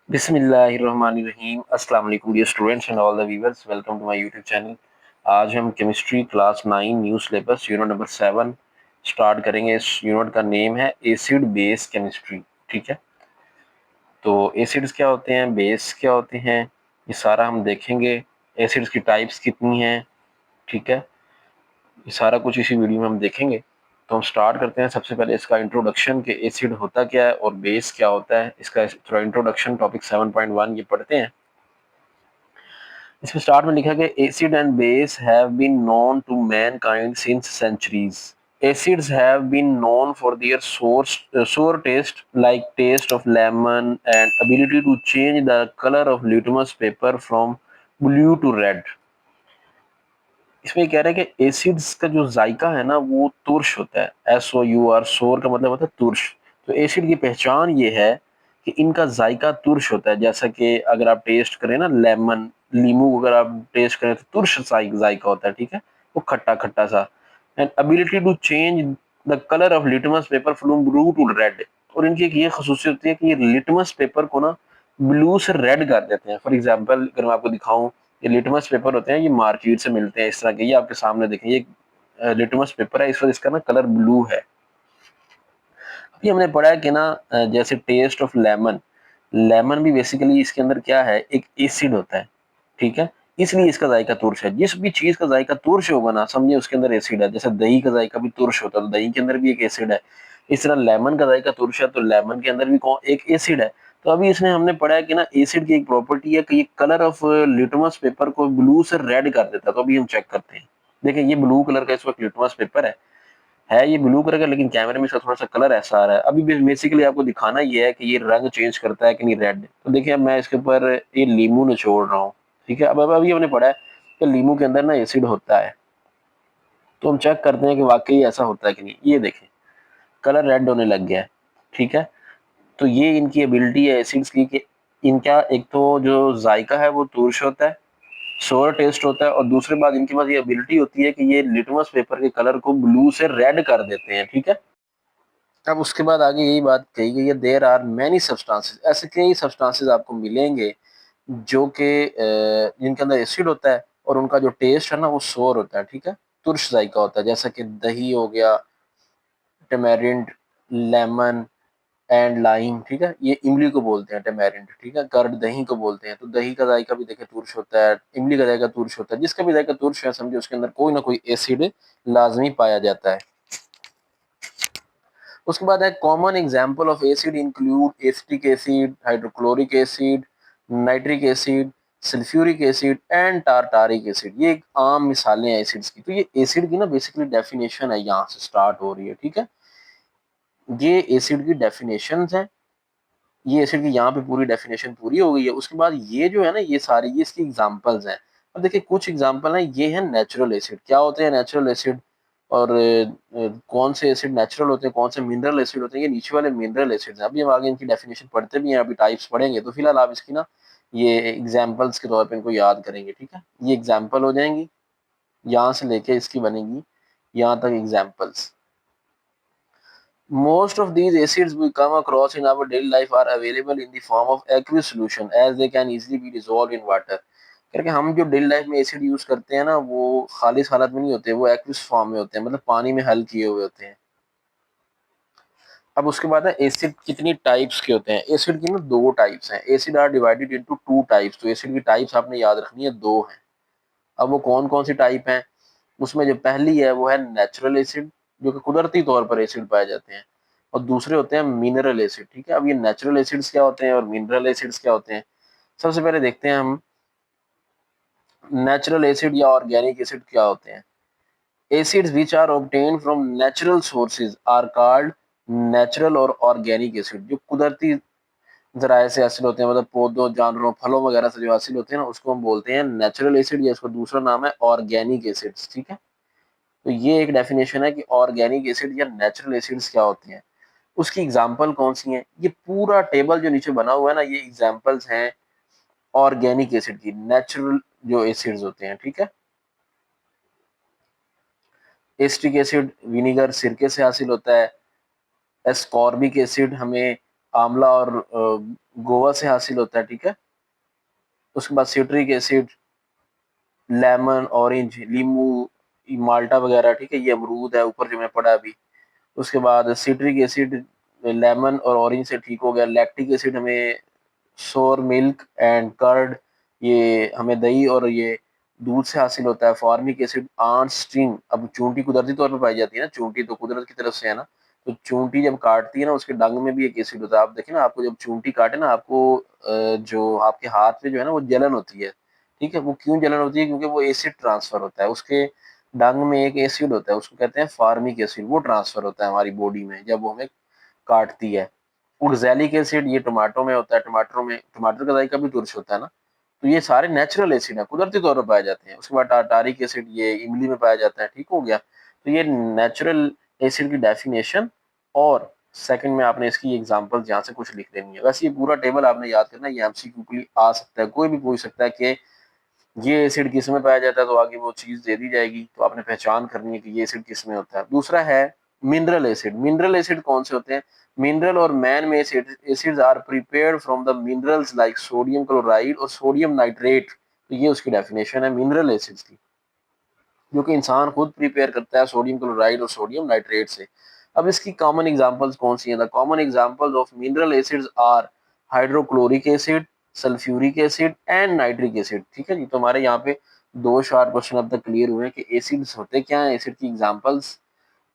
बिस्मिल्लाहिर्रहमानिर्रहीम अस्सलाम वालेकुम dear students and all the viewers, welcome to my YouTube channel. आज हम chemistry class 9 new syllabus unit number 7 start करेंगे। इस यूनिट का नेम है एसिड बेस केमिस्ट्री। ठीक है, तो एसिड्स क्या होते हैं, बेस क्या होते हैं, ये सारा हम देखेंगे। एसिड्स की टाइप्स कितनी हैं, ठीक है, ये सारा कुछ इसी वीडियो में हम देखेंगे। तो हम स्टार्ट करते हैं। सबसे पहले इसका इंट्रोडक्शन कि एसिड होता क्या है और बेस क्या होता है, इसका थोड़ा इंट्रोडक्शन टॉपिक 7.1 ये पढ़ते हैं। इसमें स्टार्ट में लिखा गया acid and base have been known to mankind since centuries. Acids have been known for their sour taste like taste of lemon and ability to change the color of litmus paper from blue to red। इसमें कह रहा है कि acids का जो जायका है ना वो तुर्श होता है। SOUR, सोर का मतलब होता है तुर्श। तो एसिड की पहचान ये है कि इनका जायका तुर्श होता है। जैसा कि अगर आप टेस्ट करें ना लेमन, लीमू अगर आप टेस्ट करें तो तुर्श जायका होता है, ठीक है, वो खट्टा खट्टा सा। And ability to change the colour of litmus paper from blue to red. और इनकी एक ये खसूसियत होती है कि ये लिटमस पेपर को ना ब्लू से रेड कर देते हैं। फॉर एग्जाम्पल अगर मैं आपको दिखाऊं, ये लिटमस पेपर होते हैं, ये मार्केट से मिलते हैं इस तरह के, ये आपके सामने देखें, ये लिटमस पेपर है, इस वक्त इसका ना कलर ब्लू है। अभी हमने पढ़ा है कि ना जैसे टेस्ट ऑफ लेमन, लेमन भी बेसिकली इसके अंदर क्या है, एक एसिड होता है, ठीक है, इसलिए इसका जायका तुर्श है। जिस भी चीज का जायका तुर्श होगा ना समझिए उसके अंदर एसिड है। जैसे दही का जायका भी तुर्श होता है तो दही के अंदर भी एक एसिड है। इस तरह लेमन का जायका तुर्श है तो लेमन के अंदर भी कौन एक एसिड है। तो अभी इसमें हमने पढ़ा है कि ना एसिड की एक प्रॉपर्टी है कि ये कलर ऑफ लिटमस पेपर को ब्लू से रेड कर देता है। तो अभी हम चेक करते हैं। देखिए ये ब्लू कलर का इस वक्त लिटमस पेपर है ये ब्लू कलर का, लेकिन कैमरे में इसका थोड़ा सा कलर ऐसा आ रहा है। अभी बेसिकली आपको दिखाना ये है कि ये रंग चेंज करता है कि नहीं, रेड। तो देखिए अब मैं इसके ऊपर ये लीमू निचोड़ रहा हूँ, ठीक है। अब अभी हमने पढ़ा है कि लीमू के अंदर ना एसिड होता है, तो हम चेक करते हैं कि वाकई ऐसा होता है कि नहीं। ये देखें कलर रेड होने लग गया है, ठीक है। तो ये इनकी एबिलिटी है एसिड्स की कि इनका एक तो जो जायका है वो तुर्श होता है, सोर टेस्ट होता है, और दूसरी बात इनके पास ये एबिलिटी होती है कि ये लिटमस पेपर के कलर को ब्लू से रेड कर देते हैं, ठीक है। अब उसके बाद आगे यही बात कही गई है, देयर आर मैनी सब्सटेंसेस, ऐसे कई सब्सटेंसेस आपको मिलेंगे जो कि जिनके अंदर एसिड होता है और उनका जो टेस्ट है ना वो सोर होता है, ठीक है, तुर्श जायका होता है। जैसा कि दही हो गया, टेमेरिंड, लेमन एंड लाइम, ठीक है, ये इमली को बोलते हैं टेमेरिंड, ठीक है। कर्ड दही को बोलते हैं, तो दही का जायका भी देखे तुर्श होता है, इमली का जायका तुर्श होता है। जिसका भी जायका तुर्श है समझे उसके अंदर कोई ना कोई एसिड लाजमी पाया जाता है। उसके बाद है common example of acid include acetic acid, hydrochloric acid, nitric acid, sulphuric acid and tartaric acid. ये एक आम मिसालें हैं एसिड्स की। तो ये एसिड की ना बेसिकली डेफिनेशन है, यहाँ से स्टार्ट हो रही है, ठीक है। ये एसिड की डेफिनेशन है, ये एसिड की यहाँ पे पूरी डेफिनेशन पूरी हो गई है। उसके बाद ये जो है ना ये सारी ये इसकी एग्जांपल्स हैं। अब देखिए कुछ एग्जांपल हैं, ये है नेचुरल एसिड। क्या होते हैं नेचुरल एसिड, और कौन से एसिड नेचुरल होते हैं, कौन से मिनरल एसिड होते हैं, ये नीचे वाले मिनरल एसिड्स हैं। अभी हम आगे इनकी डेफिनेशन पढ़ते भी हैं, अभी टाइप्स पढ़ेंगे। तो फिलहाल आप इसकी ना ये एग्जाम्पल्स के तौर पर इनको याद करेंगे, ठीक है। ये एग्जाम्पल हो जाएंगी, यहाँ से लेके इसकी बनेगी यहाँ तक examples. Most of these acids we come across in our daily life are available in the form of aqueous solution as they can easily be dissolved in water। करके हम जो डेली लाइफ में एसिड यूज करते हैं ना वो खालिस हालत में नहीं होते, वो एक्वियस फॉर्म में होते हैं, मतलब पानी में हल किए हुए होते हैं। अब उसके बाद है एसिड कितनी टाइप्स के होते हैं। एसिड की ना दो टाइप्स हैं। Acid are divided into two types. तो एसिड की टाइप्स आपने याद रखनी है, दो हैं। अब वो कौन कौन सी टाइप हैं, उसमें जो पहली है वो है नेचुरल एसिड, जो कि कुदरती तौर पर एसिड पाए जाते हैं, और दूसरे होते हैं मिनरल एसिड, ठीक है। अब ये नेचुरल एसिड्स क्या होते हैं और मिनरल एसिड्स क्या होते हैं, सबसे पहले देखते हैं हम नेचुरल एसिड या ऑर्गेनिक एसिड क्या होते हैं। Acids which are obtained from natural sources are called natural और ऑर्गेनिक एसिड। जो कुदरती जराये से हासिल होते हैं, मतलब पौधों, जानवरों, फलों वगैरह से जो हासिल होते हैं ना उसको हम बोलते हैं नेचुरल एसिड, या इसका दूसरा नाम है ऑर्गेनिक एसिड्स, ठीक है। तो ये एक डेफिनेशन है कि ऑर्गेनिक एसिड या नेचुरल एसिड्स क्या होती हैं। उसकी एग्जांपल कौन सी हैं, ये पूरा टेबल जो नीचे बना हुआ है ना ये एग्जांपल्स हैं ऑर्गेनिक एसिड की, नेचुरल जो एसिड्स होते हैं, ठीक है। एसिटिक एसिड विनीगर सिरके से हासिल होता है। एस्कॉर्बिक एसिड हमें आंवला और गोवा से हासिल होता है, ठीक है। उसके बाद सिट्रिक एसिड, लेमन, ऑरेंज, लीमू, माल्टा वगैरह, ठीक है, ये अमरूद है ऊपर जो मैं पढ़ा अभी। उसके बाद सिट्रिक एसिड लेमन और ऑरेंज से ठीक हो गया। लैक्टिक एसिड हमें सोर मिल्क एंड कर्ड, ये हमें दही और ये दूध से हासिल होता है। फॉर्मिक एसिड आंट स्टिंग, अब चूंटी कुदरती तौर पर पाई जाती है ना, चूंटी तो कुदरत की तरफ से है ना, तो चूंटी जब काटती है ना उसके डंग में भी एक एसिड होता है। आप देखें ना, आपको जब चूंटी काटे ना, आपको जो आपके हाथ पे जो है ना वो जलन होती है, ठीक है। वो क्यों जलन होती है? क्योंकि वो एसिड ट्रांसफर होता है, उसके डंग में एक एसिड होता है, उसको कहते हैं फार्मिक एसिड, वो ट्रांसफर होता है हमारी बॉडी में जब वो हमें काटती है। ओक्सैलिक एसिड ये टमाटो में होता है, टमाटर में, टमाटर का जायका भी तुरश होता है ना, तो ये सारे नेचुरल एसिड हैं, कुदरती तौर पर पाए जाते हैं। उसके बाद टारटारिक एसिड ये इमली में पाया जाता है, ठीक हो गया। तो ये नेचुरल एसिड की डेफिनेशन, और सेकंड में आपने इसकी एग्जांपल यहाँ से कुछ लिख देनी है। वैसे ये पूरा टेबल आपने याद करना है, ये एमसीक्यू के लिए आ सकता है, कोई भी पूछ सकता है कि ये एसिड किस में पाया जाता है, तो आगे वो चीज दे दी जाएगी, तो आपने पहचान करनी है कि ये एसिड किस में होता है। दूसरा है मिनरल एसिड। मिनरल एसिड कौन से होते हैं? मिनरल और मैन में acids are prepared from the minerals like sodium chloride और सोडियम नाइट्रेट, तो ये उसकी डेफिनेशन है मिनरल एसिड्स की, जो कि इंसान खुद प्रिपेयर करता है सोडियम क्लोराइड और सोडियम नाइट्रेट से। अब इसकी कॉमन एग्जांपल्स कौन सी हैं? The common examples of mineral acids are hydrochloric acid, sulphuric acid and nitric acid, ठीक है जी। तो हमारे यहाँ पे दो शॉर्ट क्वेश्चन अब तक क्लियर हुए हैं कि एसिड्स होते क्या हैं, एसिड की एग्जांपल्स,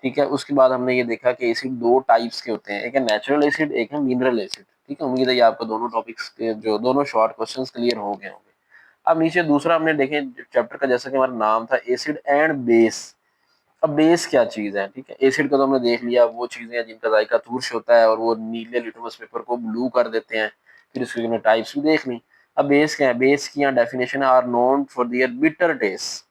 ठीक है। उसके बाद हमने ये देखा कि एसिड दो टाइप्स के होते हैं, एक है नेचुरल एसिड, एक है मिनरल एसिड, ठीक है। उम्मीद है ये आपको दोनों टॉपिक्स के जो दोनों शॉर्ट क्वेश्चंस क्लियर हो गए होंगे। अब नीचे दूसरा हमने देखे चैप्टर का, जैसा कि हमारा नाम था, एसिड एंड बेस। अब बेस क्या चीज है, ठीक है। एसिड का तो हमने देख लिया, वो चीजें हैं जिनका जायका तुर्श होता है और वो नीले लिटमस पेपर को ब्लू कर देते हैं। फिर इसकी हमने टाइप्स भी देख ली। अब बेस क्या है? बेस की यहाँ डेफिनेशन है, are known for their bitter taste.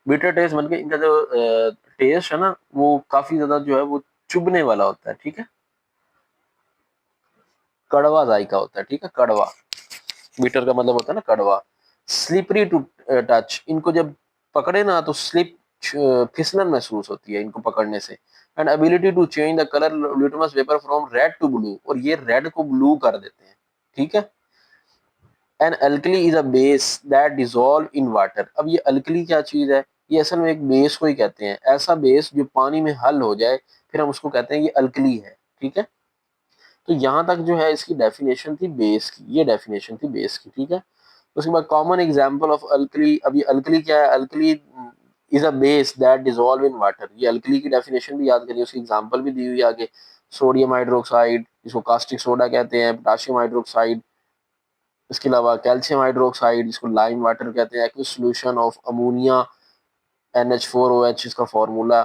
Bitter taste मतलब इनका जो टेस्ट है ना, वो काफी ज्यादा जो है वो चुभने वाला होता है, ठीक है। कड़वा जायका होता है, ठीक है, कड़वा। बिटर का मतलब होता है ना कड़वा। स्लिपरी टू टच, इनको जब पकड़े ना तो स्लिप, फिसलन महसूस होती है इनको पकड़ने से। And ability to change the colour litmus paper from red to blue, और ये रेड को ब्लू कर देते हैं, ठीक है। An alkali is a base that dissolve in water. अब ये अल्कली क्या चीज है? ये असल में एक बेस को ही कहते हैं, ऐसा बेस जो पानी में हल हो जाए, फिर हम उसको कहते हैं ये अल्कली है, ठीक है। तो यहाँ तक जो है इसकी डेफिनेशन थी बेस की, ये डेफिनेशन थी बेस की, ठीक है। उसके बाद कॉमन एग्जांपल ऑफ अल्कली। अब ये अल्कली क्या है? Alkali is a base that dissolve in water, ये अल्कली की डेफिनेशन भी याद करिए, उसकी एग्जांपल भी दी हुई है आगे। सोडियम हाइड्रोक्साइड, जिसको कास्टिक सोडा कहते हैं, पोटाशियम हाइड्रोक्साइड, इसके अलावा कैल्शियम हाइड्रोक्साइड, जिसको लाइम वाटर कहते हैं, aqueous solution of ammonia NH4OH इसका formula.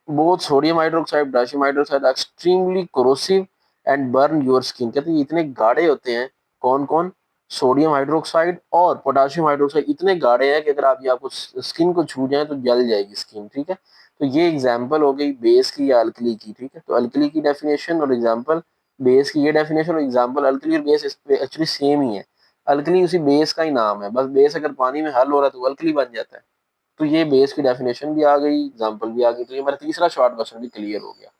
Both sodium hydroxide, potassium hydroxide extremely corrosive and burn your skin, कहते हैं ये इतने गाढ़े होते हैं। कौन कौन? सोडियम हाइड्रोक्साइड और पोटेशियम हाइड्रोक्साइड इतने गाढ़े हैं कि अगर आप ये आपको स्किन को छू जाए तो जल जाएगी स्किन, ठीक है। तो ये एग्जांपल हो गई बेस की या अल्कली की, ठीक है। तो अल्कली की डेफिनेशन और एग्जांपल, बेस की ये डेफिनेशन और एग्जांपल, अल्कली और बेस एक्चुअली सेम ही है। अल्कली उसी बेस का ही नाम है, बस बेस अगर पानी में हल हो रहा है तो अल्कली बन जाता है। तो ये बेस की डेफिनेशन भी आ गई, एग्जांपल भी आ गई, तो ये हमारा तीसरा शॉर्ट क्वेश्चन भी क्लियर हो गया।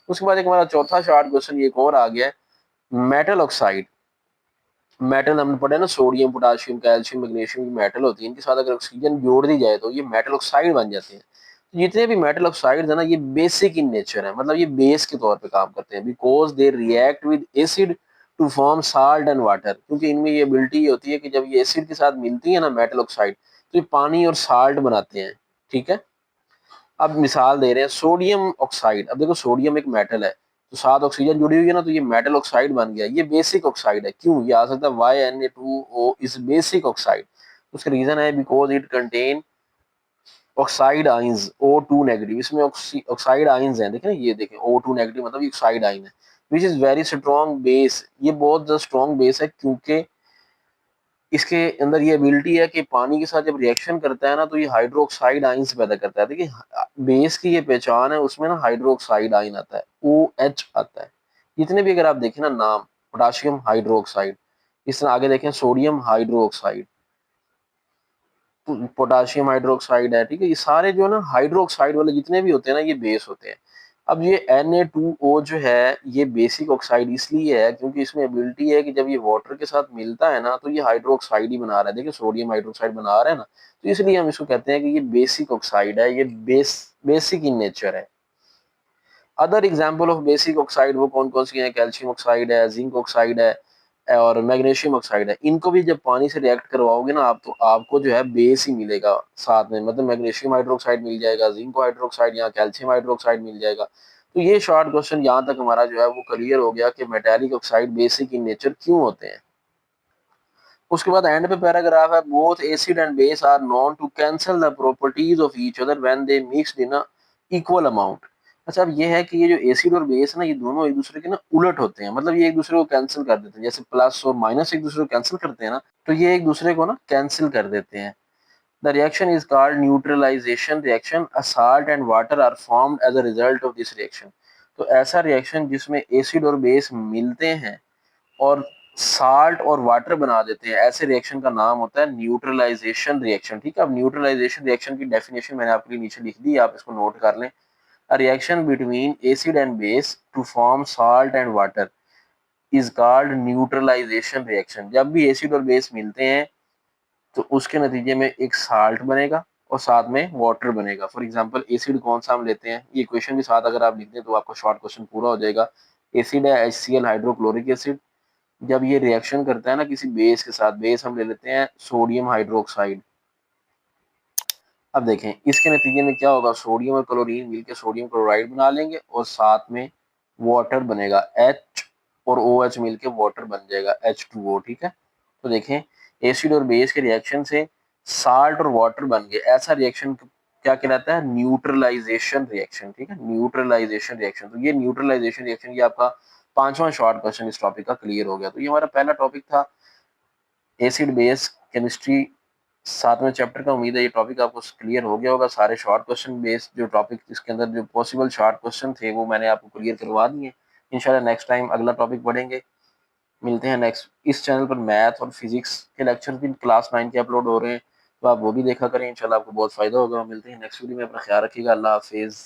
उसके बाद एक हमारा चौथा शॉर्ट क्वेश्चन एक और आ गया है, मेटल ऑक्साइड। मेटल हमने पढ़ा है ना, सोडियम, पोटाशियम, कैल्शियम, मैग्नीशियम की मेटल होती है, इनके साथ अगर ऑक्सीजन जोड़ दी जाए तो ये मेटल ऑक्साइड बन जाते हैं। तो जितने भी मेटल ऑक्साइड है ना, ये बेसिक इन नेचर है, मतलब ये बेस के तौर पे काम करते हैं, because they react with acid to form salt and water, क्योंकि इनमें ये एबिलिटी होती है कि जब ये एसिड के साथ मिलती है ना मेटल ऑक्साइड, तो ये पानी और साल्ट बनाते हैं, ठीक है। अब मिसाल दे रहे हैं सोडियम ऑक्साइड। अब देखो सोडियम एक मेटल है, तो साथ ऑक्सीजन जुड़ी हुई है ना, तो ये मेटल ऑक्साइड बन गया, ये बेसिक ऑक्साइड है। क्यों? ये आ सकता है YNA2O इज बेसिक ऑक्साइड। उसका रीजन है because it contain oxide ions O2 negative, इसमें ऑक्साइड आइंस हैं, देखें ये देखें O2 नेगेटिव मतलब ये ऑक्साइड आइन है, which is very strong base, ये बहुत ज्यादा स्ट्रॉन्ग बेस है, क्योंकि इसके अंदर ये एबिलिटी है कि पानी के साथ जब रिएक्शन करता है ना, तो ये हाइड्रोक्साइड आइंस पैदा करता है। देखिए बेस की ये पहचान है, उसमें ना हाइड्रोक्साइड आइन आता है, OH आता है। जितने भी अगर आप देखें ना नाम, पोटाशियम हाइड्रोक्साइड, इस तरह आगे देखें सोडियम हाइड्रोक्साइड, पोटाशियम हाइड्रोक्साइड है, ठीक है। ये सारे जो है ना हाइड्रोक्साइड वाले जितने भी होते हैं ना, ये बेस होते हैं। अब ये Na2O जो है ये बेसिक ऑक्साइड इसलिए है क्योंकि इसमें एबिलिटी है कि जब ये वाटर के साथ मिलता है ना तो ये हाइड्रोक्साइड ही बना रहा है। देखिए सोडियम हाइड्रोक्साइड बना रहा है ना, तो इसलिए हम इसको कहते हैं कि ये बेसिक ऑक्साइड है, ये बेसिक इन नेचर है। Other example of basic oxide वो कौन कौन सी हैं? कैल्शियम ऑक्साइड है, जिंक ऑक्साइड है और मैग्नीशियम ऑक्साइड है। इनको भी जब पानी से रिएक्ट करवाओगे ना आप, तो आपको जो है बेस ही मिलेगा साथ में, मतलब मैग्नीशियम हाइड्रोक्साइड मिल जाएगा, जिंक हाइड्रोक्साइड या कैल्शियम हाइड्रोक्साइड मिल जाएगा। तो ये शॉर्ट क्वेश्चन यहाँ तक हमारा जो है वो क्लियर हो गया कि metallic oxide basic in nature क्यों होते हैं। उसके बाद एंड पे पैराग्राफ है, both acid and base are known to cancel the properties of each other when they mixed in a equal amount. अच्छा, अब ये है कि ये जो एसिड और बेस है ना, ये दोनों एक दूसरे के ना उलट होते हैं, मतलब ये एक दूसरे को कैंसिल कर देते हैं। जैसे प्लस और माइनस एक दूसरे को कैंसिल करते हैं ना, तो ये एक दूसरे को ना कैंसिल कर देते हैं। The reaction is called neutralization reaction. A salt and water are formed as a result of this reaction. तो ऐसा रिएक्शन जिसमें एसिड और बेस मिलते हैं और साल्ट और वाटर बना देते हैं, ऐसे रिएक्शन का नाम होता है न्यूट्रलाइजेशन रिएक्शन। ठीक है, अब न्यूट्रलाइजेशन रिएक्शन की डेफिनेशन मैंने आपके लिए नीचे लिख दी, आप इसको नोट कर लें। A reaction between acid and base to form salt and water is called neutralization reaction. जब भी एसिड और बेस मिलते हैं तो उसके नतीजे में एक साल्ट बनेगा और साथ में वाटर बनेगा। फॉर एग्जांपल एसिड कौन सा हम लेते हैं, ये क्वेश्चन के साथ अगर आप लिख दें तो आपका शॉर्ट क्वेश्चन पूरा हो जाएगा। एसिड है HCl हाइड्रोक्लोरिक एसिड। जब ये रिएक्शन करता है ना किसी बेस के साथ, बेस हम ले लेते हैं सोडियम हाइड्रोक्साइड। अब देखें इसके नतीजे में क्या होगा, सोडियम और क्लोरीन मिलकर सोडियम क्लोराइड बना लेंगे और साथ में वाटर बनेगा, H और OH मिलकर वाटर बन जाएगा H2O। ठीक है, तो देखें एसिड और बेस के रिएक्शन से साल्ट और वाटर बन गए, ऐसा रिएक्शन क्या कहलाता है? Neutralization reaction. ठीक है, न्यूट्रलाइजेशन रिएक्शन। तो ये न्यूट्रलाइजेशन रिएक्शन, ये आपका पांचवा शॉर्ट क्वेश्चन इस टॉपिक का क्लियर हो गया। तो ये हमारा पहला टॉपिक था एसिड बेस केमिस्ट्री, सातवें चैप्टर का। उम्मीद है ये टॉपिक आपको क्लियर हो गया होगा। सारे शॉर्ट क्वेश्चन बेस्ड जो टॉपिक इसके अंदर जो पॉसिबल शॉर्ट क्वेश्चन थे वो मैंने आपको क्लियर करवा दिए। इंशाल्लाह नेक्स्ट टाइम अगला टॉपिक पढ़ेंगे। मिलते हैं नेक्स्ट। इस चैनल पर मैथ और फिजिक्स के लेक्चर भी क्लास 9 के अपलोड हो रहे हैं, तो आप वो भी देखा करें, इंशाल्लाह आपको बहुत फायदा होगा। मिलते हैं नेक्स्ट वीडियो में, अपना ख्याल रखिएगा। अल्लाह हाफिज़।